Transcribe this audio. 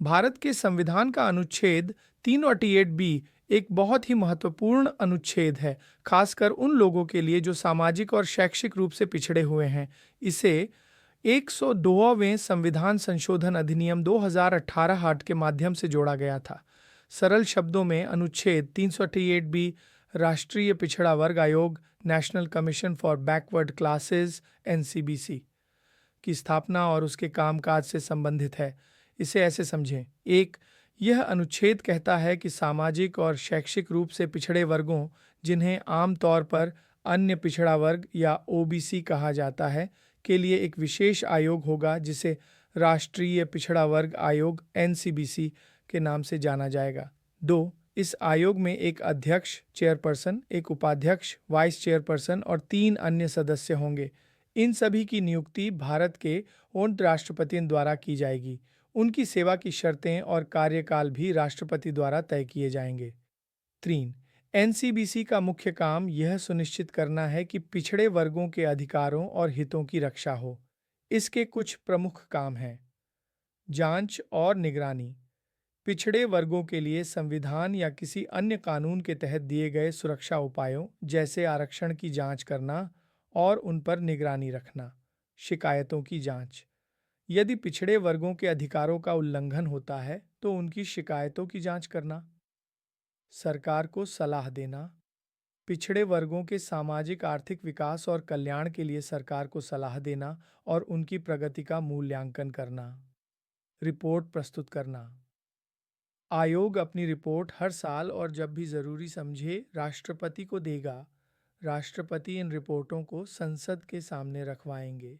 भारत के संविधान का अनुच्छेद 348 बी एक बहुत ही महत्वपूर्ण अनुच्छेद है, खासकर उन लोगों के लिए जो सामाजिक और शैक्षिक रूप से पिछड़े हुए हैं। इसे 102वें संविधान संशोधन अधिनियम 2018 एक्ट के माध्यम से जोड़ा गया था। सरल शब्दों में अनुच्छेद 338 बी राष्ट्रीय पिछड़ा वर्ग आयोग national commission for backward classes NCBC की स्थापना और उसके कामकाज से संबंधित है। इसे ऐसे समझें। एक, यह अनुच्छेद कहता है कि सामाजिक और शैक्षिक रूप से पिछड़े वर्गों, जिन्हें आमतौर पर अन्य पिछड़ा वर्ग या ओबीसी कहा जाता है, के लिए एक विशेष आयोग होगा जिसे राष्ट्रीय पिछड़ा वर्ग आयोग एनसीबीसी के नाम से जाना जाएगा। दो, इस आयोग में एक अध्यक्ष चेयरपर्सन, एक उपाध्यक्ष वाइस चेयरपर्सन और 3 अन्य सदस्य होंगे। इन सभी की नियुक्ति भारत के उन राष्ट्रपतियों द्वारा की जाएगी। उनकी सेवा की शर्तें और कार्यकाल भी राष्ट्रपति द्वारा तय किए जाएंगे। 3, एनसीबीसी का मुख्य काम यह सुनिश्चित करना है कि पिछड़े वर्गों के अधिकारों और हितों की रक्षा हो। इसके कुछ प्रमुख काम हैं। जांच और निगरानी। पिछड़े वर्गों के लिए संविधान या किसी अन्य कानून के तहत दिए गए सुरक्षा उपायों जैसे आरक्षण की जांच करना और उन पर निगरानी रखना। शिकायतों की जांच। यदि पिछड़े वर्गों के अधिकारों का उल्लंघन होता है तो उनकी शिकायतों की जांच करना। सरकार को सलाह देना। पिछड़े वर्गों के सामाजिक आर्थिक विकास और कल्याण के लिए सरकार को सलाह देना और उनकी प्रगति का मूल्यांकन करना। रिपोर्ट प्रस्तुत करना। आयोग अपनी रिपोर्ट हर साल और जब भी जरूरी समझे राष्ट्रपति को देगा। राष्ट्रपति इन रिपोर्टों को संसद के सामने रखवाएंगे।